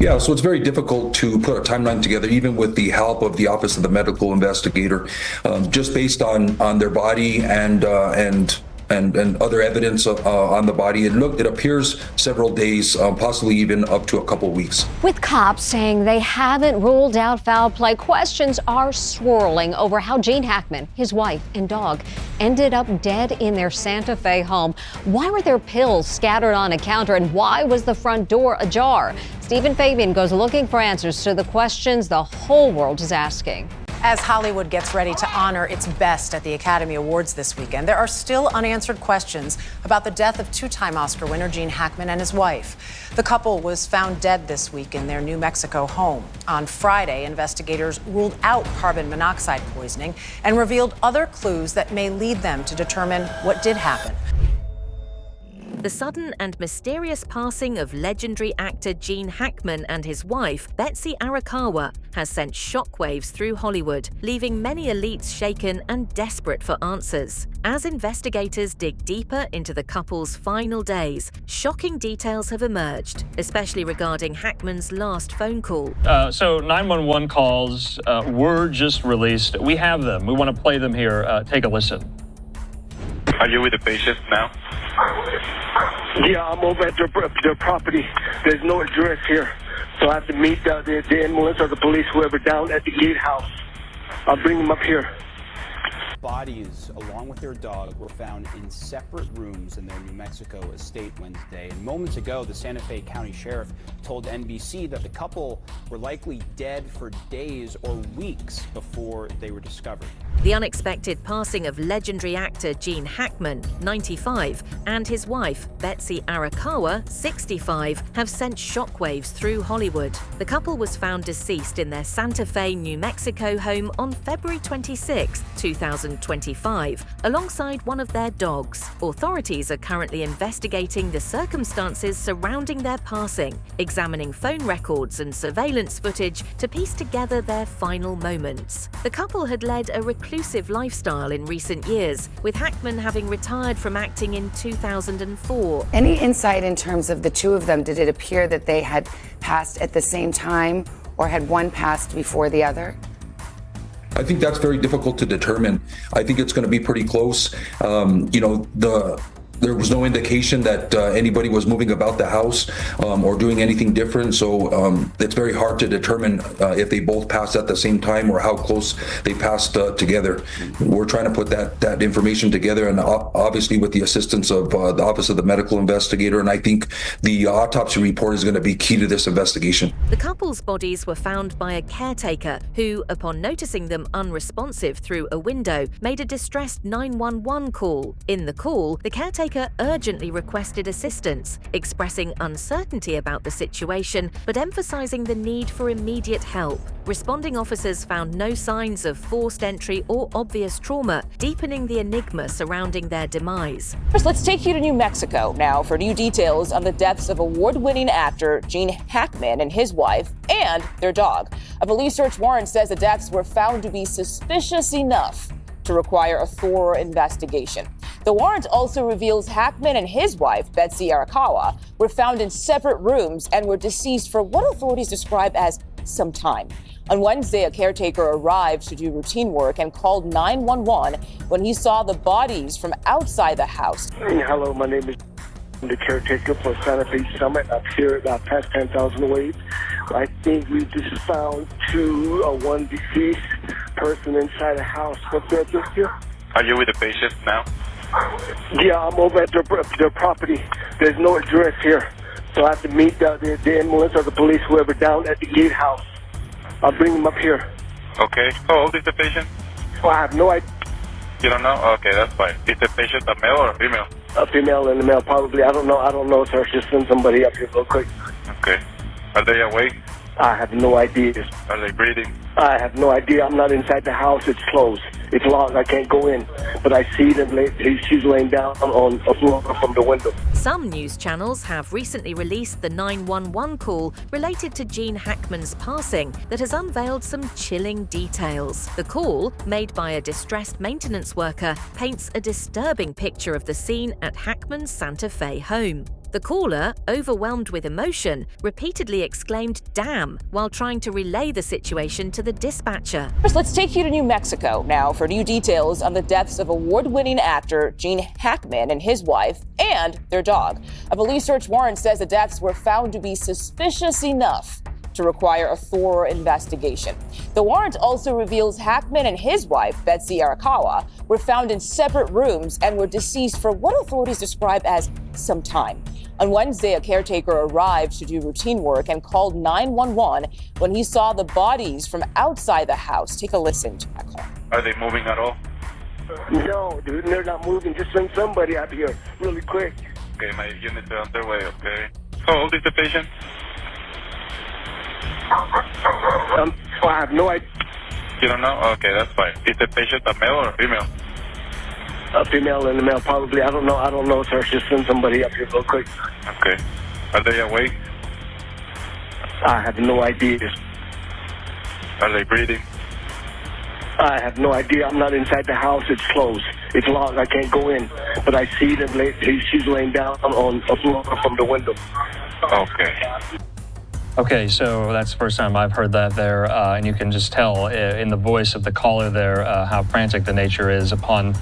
Yeah, so it's very difficult to put a timeline together, even with the help of the Office of the Medical Investigator, just based on their body and other evidence on the body. It appears several days, possibly even up to a couple weeks. With cops saying they haven't ruled out foul play, questions are swirling over how Gene Hackman, his wife, and dog ended up dead in their Santa Fe home. Why were there pills scattered on a counter, and why was the front door ajar? Stephen Fabian goes looking for answers to the questions the whole world is asking. As Hollywood gets ready to honor its best at the Academy Awards this weekend, there are still unanswered questions about the death of two-time Oscar winner Gene Hackman and his wife. The couple was found dead this week in their New Mexico home. On Friday, investigators ruled out carbon monoxide poisoning and revealed other clues that may lead them to determine what did happen. The sudden and mysterious passing of legendary actor Gene Hackman and his wife, Betsy Arakawa, has sent shockwaves through Hollywood, leaving many elites shaken and desperate for answers. As investigators dig deeper into the couple's final days, shocking details have emerged, especially regarding Hackman's last phone call. So 911 calls were just released. We have them. We want to play them here. Take a listen. Are you with the patient now? Yeah, I'm over at their property. There's no address here. So I have to meet the ambulance or the police, whoever, down at the gatehouse. I'll bring them up here. Bodies, along with their dog, were found in separate rooms in their New Mexico estate Wednesday. And moments ago, the Santa Fe County Sheriff told NBC that the couple were likely dead for days or weeks before they were discovered. The unexpected passing of legendary actor Gene Hackman, 95, and his wife, Betsy Arakawa, 65, have sent shockwaves through Hollywood. The couple was found deceased in their Santa Fe, New Mexico home on February 26, 2025, alongside one of their dogs. Authorities are currently investigating the circumstances surrounding their passing, examining phone records and surveillance footage to piece together their final moments. The couple had led a reclusive lifestyle in recent years, with Hackman having retired from acting in 2004. Any insight in terms of the two of them? Did it appear that they had passed at the same time, or had one passed before the other? I think that's very difficult to determine. I think it's going to be pretty close. There was no indication that anybody was moving about the house or doing anything different. So it's very hard to determine if they both passed at the same time or how close they passed together. We're trying to put that information together, and obviously with the assistance of the Office of the Medical Investigator. And I think the autopsy report is going to be key to this investigation. The couple's bodies were found by a caretaker who, upon noticing them unresponsive through a window, made a distressed 911 call. In the call, the caretaker urgently requested assistance, expressing uncertainty about the situation, but emphasizing the need for immediate help. Responding officers found no signs of forced entry or obvious trauma, deepening the enigma surrounding their demise. First, let's take you to New Mexico now for new details on the deaths of award-winning actor Gene Hackman and his wife and their dog. A police search warrant says the deaths were found to be suspicious enough to require a thorough investigation. The warrant also reveals Hackman and his wife, Betsy Arakawa, were found in separate rooms and were deceased for what authorities describe as some time. On Wednesday, a caretaker arrived to do routine work and called 911 when he saw the bodies from outside the house. Hello, my name is the caretaker for Santa Fe Summit. I'm here about past 10,000 waves. I think we just found one deceased person inside the house. What's the address here? Are you with the patient now? Yeah, I'm over at their property. There's no address here. So I have to meet the ambulance or the police, whoever, down at the gatehouse. I'll bring them up here. Okay. How old is the patient? Well, I have no idea. You don't know? Okay, that's fine. Is the patient a male or a female? A female and a male, probably. I don't know, sir. Just send somebody up here real quick. Okay. Are they awake? I have no idea. Are they breathing? I have no idea. I'm not inside the house. It's closed. It's locked. I can't go in. But I see them. She's laying down on a floor from the window. Some news channels have recently released the 911 call related to Gene Hackman's passing that has unveiled some chilling details. The call, made by a distressed maintenance worker, paints a disturbing picture of the scene at Hackman's Santa Fe home. The caller, overwhelmed with emotion, repeatedly exclaimed "damn" while trying to relay the situation to the dispatcher. First, let's take you to New Mexico now for new details on the deaths of award-winning actor Gene Hackman and his wife and their dog. A police search warrant says the deaths were found to be suspicious enough to require a thorough investigation. The warrant also reveals Hackman and his wife, Betsy Arakawa, were found in separate rooms and were deceased for what authorities describe as some time. On Wednesday, a caretaker arrived to do routine work and called 911 when he saw the bodies from outside the house. Take a listen to that call. Are they moving at all? No, dude, they're not moving. Just send somebody out here really quick. Okay, my units are on their way, okay? How old is the patient? I have no idea. You don't know? Okay, that's fine. Is the patient a male or a female? A female and a male, probably. I don't know, sir. Just send somebody up here real quick. Okay. Are they awake? I have no idea. Are they breathing? I have no idea. I'm not inside the house. It's closed. It's locked. I can't go in. But I see them. She's laying down on a floor from the window. Okay. Okay, so that's the first time I've heard that there, and you can just tell in the voice of the caller there how frantic the nature is upon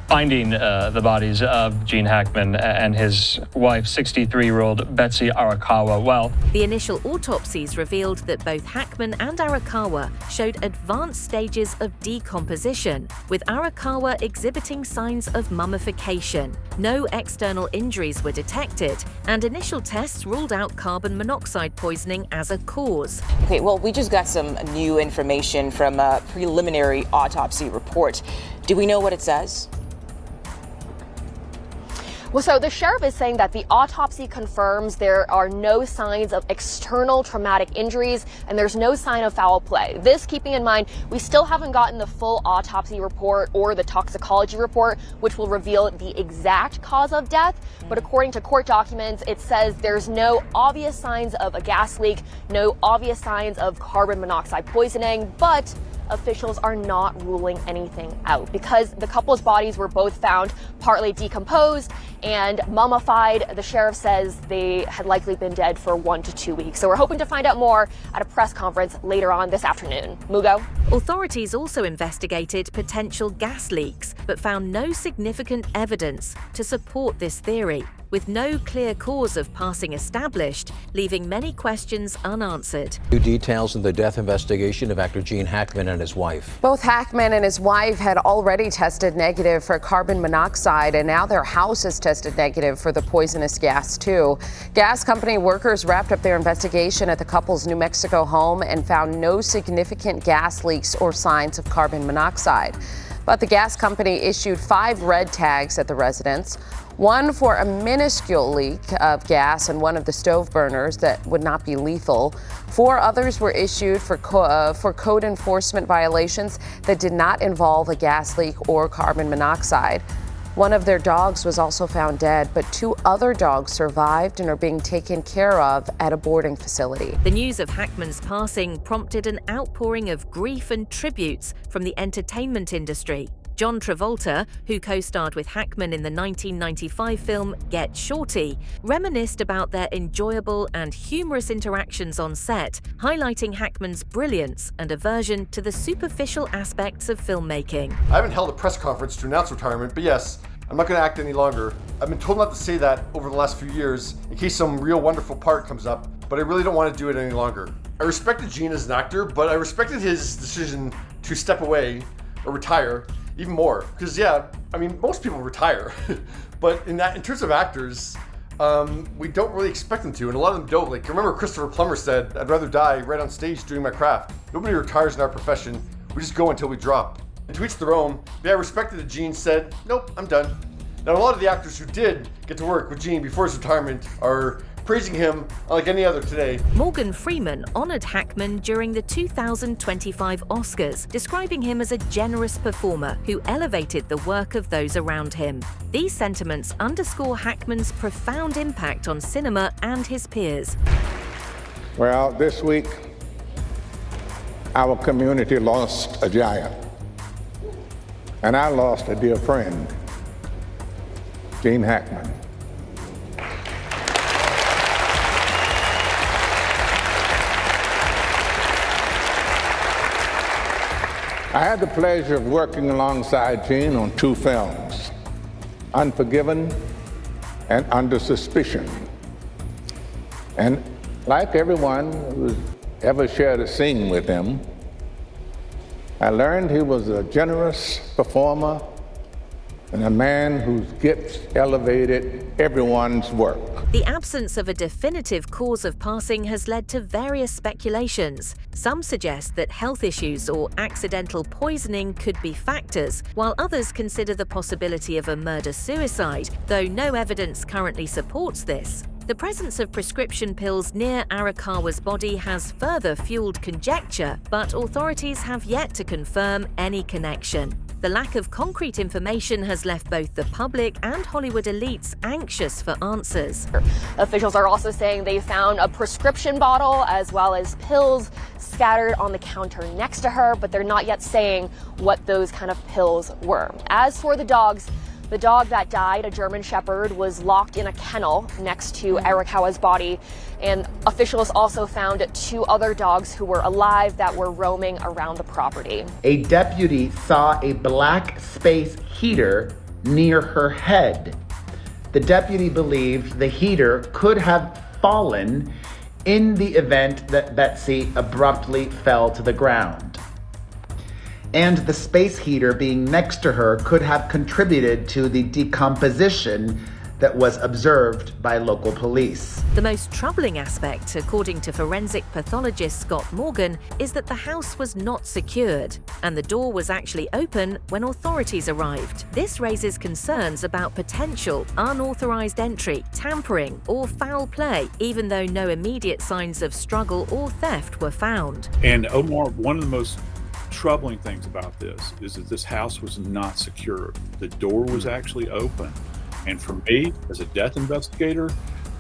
finding the bodies of Gene Hackman and his wife, 63-year-old Betsy Arakawa. Well, the initial autopsies revealed that both Hackman and Arakawa showed advanced stages of decomposition, with Arakawa exhibiting signs of mummification. No external injuries were detected, and initial tests ruled out carbon monoxide poisoning as a cause. Okay, well, we just got some new information from a preliminary autopsy report. Do we know what it says? Well, so the sheriff is saying that the autopsy confirms there are no signs of external traumatic injuries and there's no sign of foul play. This keeping in mind, we still haven't gotten the full autopsy report or the toxicology report, which will reveal the exact cause of death. But according to court documents, it says there's no obvious signs of a gas leak, no obvious signs of carbon monoxide poisoning, but officials are not ruling anything out because the couple's bodies were both found partly decomposed and mummified. The sheriff says they had likely been dead for 1 to 2 weeks. So we're hoping to find out more at a press conference later on this afternoon. Mugo? Authorities also investigated potential gas leaks, but found no significant evidence to support this theory, with no clear cause of passing established, leaving many questions unanswered. New details in the death investigation of actor Gene Hackman and his wife. Both Hackman and his wife had already tested negative for carbon monoxide, and now their house is tested negative for the poisonous gas, too. Gas company workers wrapped up their investigation at the couple's New Mexico home and found no significant gas leaks or signs of carbon monoxide. But the gas company issued 5 red tags at the residence, one for a minuscule leak of gas in one of the stove burners that would not be lethal. 4 others were issued for code enforcement violations that did not involve a gas leak or carbon monoxide. One of their dogs was also found dead, but 2 other dogs survived and are being taken care of at a boarding facility. The news of Hackman's passing prompted an outpouring of grief and tributes from the entertainment industry. John Travolta, who co-starred with Hackman in the 1995 film Get Shorty, reminisced about their enjoyable and humorous interactions on set, highlighting Hackman's brilliance and aversion to the superficial aspects of filmmaking. I haven't held a press conference to announce retirement, but yes, I'm not going to act any longer. I've been told not to say that over the last few years in case some real wonderful part comes up, but I really don't want to do it any longer. I respected Gene as an actor, but I respected his decision to step away or retire even more, because most people retire, but in terms of actors, we don't really expect them to, and a lot of them don't. Like, remember Christopher Plummer said, "I'd rather die right on stage doing my craft." Nobody retires in our profession. We just go until we drop. And to each their own. I respected that Gene said, "Nope, I'm done." Now, a lot of the actors who did get to work with Gene before his retirement are praising him like any other today. Morgan Freeman honored Hackman during the 2025 Oscars, describing him as a generous performer who elevated the work of those around him. These sentiments underscore Hackman's profound impact on cinema and his peers. Well, this week, our community lost a giant, and I lost a dear friend, Gene Hackman. I had the pleasure of working alongside Gene on 2 films, Unforgiven and Under Suspicion. And like everyone who's ever shared a scene with him, I learned he was a generous performer and a man whose gifts elevated everyone's work. The absence of a definitive cause of passing has led to various speculations. Some suggest that health issues or accidental poisoning could be factors, while others consider the possibility of a murder-suicide, though no evidence currently supports this. The presence of prescription pills near Arakawa's body has further fueled conjecture, but authorities have yet to confirm any connection. The lack of concrete information has left both the public and Hollywood elites anxious for answers. Officials are also saying they found a prescription bottle as well as pills scattered on the counter next to her, but they're not yet saying what those kind of pills were. As for the dogs, the dog that died, a German Shepherd, was locked in a kennel next to Arakawa's body, and officials also found 2 other dogs who were alive that were roaming around the property. A deputy saw a black space heater near her head. The deputy believed the heater could have fallen in the event that Betsy abruptly fell to the ground. And the space heater being next to her could have contributed to the decomposition that was observed by local police. The most troubling aspect, according to forensic pathologist Scott Morgan, is that the house was not secured, and the door was actually open when authorities arrived. This raises concerns about potential unauthorized entry, tampering, or foul play, even though no immediate signs of struggle or theft were found. And Omar, one of the most troubling things about this is that this house was not secured. The door was actually open. And for me, as a death investigator,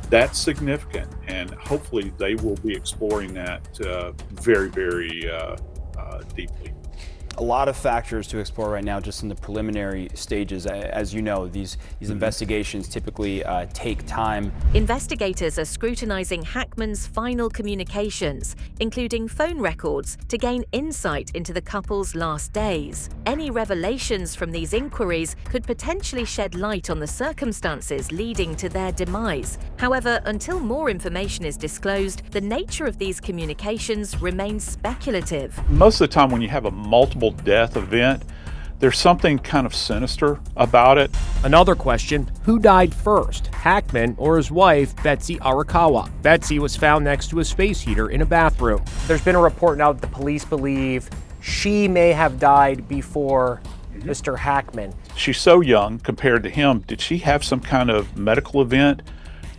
that's significant. And hopefully they will be exploring that very, very deeply. A lot of factors to explore right now, just in the preliminary stages. As you know, these investigations typically take time. Investigators are scrutinizing Hackman's final communications, including phone records, to gain insight into the couple's last days. Any revelations from these inquiries could potentially shed light on the circumstances leading to their demise. However, until more information is disclosed, the nature of these communications remains speculative. Most of the time when you have a multiple death event, there's something kind of sinister about it. Another question, who died first, Hackman or his wife, Betsy Arakawa? Betsy was found next to a space heater in a bathroom. There's been a report now that the police believe she may have died before Mr. Hackman. She's so young compared to him. Did she have some kind of medical event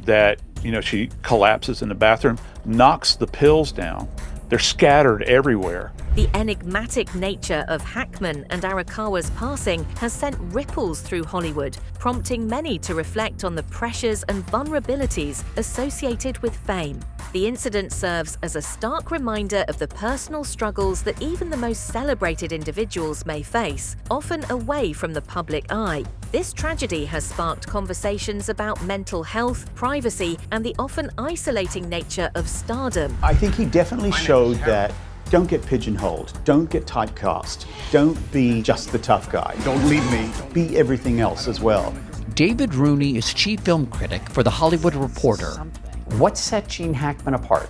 that, she collapses in the bathroom, knocks the pills down? They're scattered everywhere. The enigmatic nature of Hackman and Arakawa's passing has sent ripples through Hollywood, prompting many to reflect on the pressures and vulnerabilities associated with fame. The incident serves as a stark reminder of the personal struggles that even the most celebrated individuals may face, often away from the public eye. This tragedy has sparked conversations about mental health, privacy, and the often isolating nature of stardom. I think he definitely showed that don't get pigeonholed, don't get typecast, don't be just the tough guy, don't leave me, be everything else as well. David Rooney is chief film critic for The Hollywood Reporter. What set Gene Hackman apart?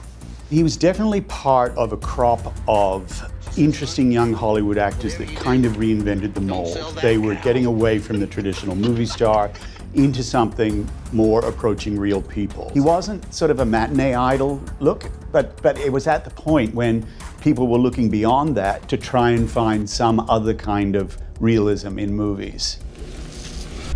He was definitely part of a crop of interesting young Hollywood actors that kind of reinvented the mold. They were getting away from the traditional movie star into something more approaching real people. He wasn't sort of a matinee idol look, but it was at the point when people were looking beyond that to try and find some other kind of realism in movies.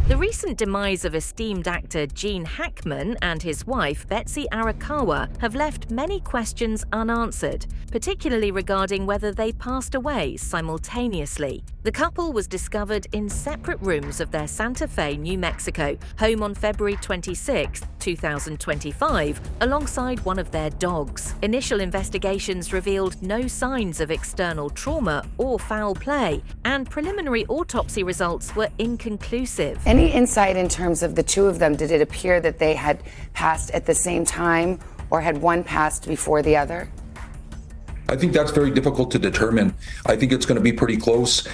The recent demise of esteemed actor Gene Hackman and his wife Betsy Arakawa have left many questions unanswered, particularly regarding whether they passed away simultaneously. The couple was discovered in separate rooms of their Santa Fe, New Mexico home on February 26, 2025, alongside one of their dogs. Initial investigations revealed no signs of external trauma or foul play, and preliminary autopsy results were inconclusive. Any insight in terms of the 2 of them? Did it appear that they had passed at the same time, or had one passed before the other? I think that's very difficult to determine. I think it's going to be pretty close.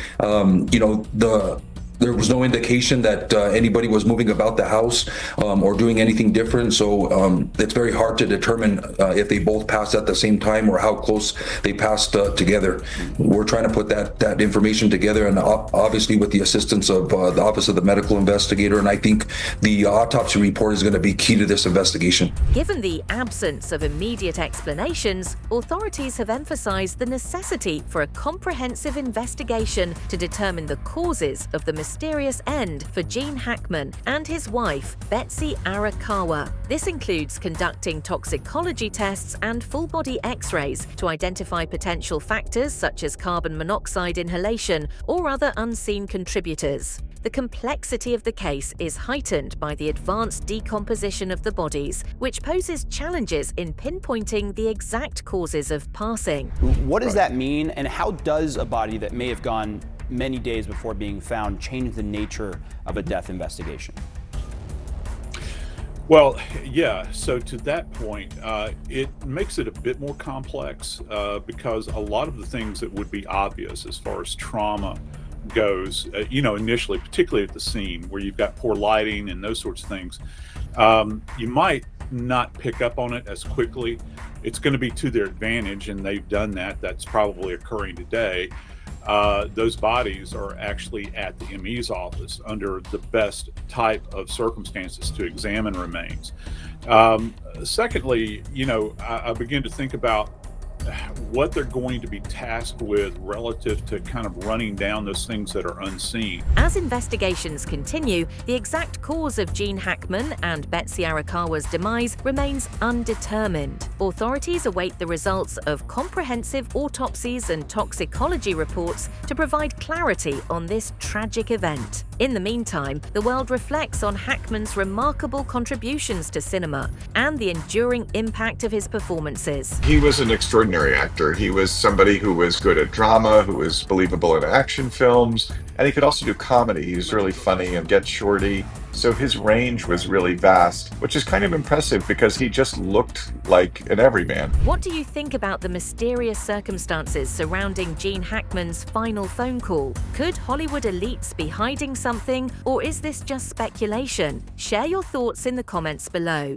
There was no indication that anybody was moving about the house or doing anything different. So it's very hard to determine if they both passed at the same time or how close they passed together. We're trying to put that information together, and obviously with the assistance of the Office of the Medical Investigator. And I think the autopsy report is going to be key to this investigation. Given the absence of immediate explanations, authorities have emphasized the necessity for a comprehensive investigation to determine the causes of the mysterious end for Gene Hackman and his wife, Betsy Arakawa. This includes conducting toxicology tests and full-body X-rays to identify potential factors such as carbon monoxide inhalation or other unseen contributors. The complexity of the case is heightened by the advanced decomposition of the bodies, which poses challenges in pinpointing the exact causes of passing. What does that mean, and how does a body that may have gone many days before being found change the nature of a death investigation? Well, yeah, so to that point, it makes it a bit more complex because a lot of the things that would be obvious as far as trauma goes, initially, particularly at the scene where you've got poor lighting and those sorts of things, you might not pick up on it as quickly. It's going to be to their advantage, and they've done that. That's probably occurring today. Those bodies are actually at the ME's office under the best type of circumstances to examine remains. Secondly, I begin to think about what they're going to be tasked with relative to kind of running down those things that are unseen. As investigations continue, the exact cause of Gene Hackman and Betsy Arakawa's demise remains undetermined. Authorities await the results of comprehensive autopsies and toxicology reports to provide clarity on this tragic event. In the meantime, the world reflects on Hackman's remarkable contributions to cinema and the enduring impact of his performances. He was an extraordinary actor. He was somebody who was good at drama, who was believable in action films, and he could also do comedy. He was really funny and get shorty. So his range was really vast, which is kind of impressive because he just looked like an everyman. What do you think about the mysterious circumstances surrounding Gene Hackman's final phone call? Could Hollywood elites be hiding something, or is this just speculation? Share your thoughts in the comments below.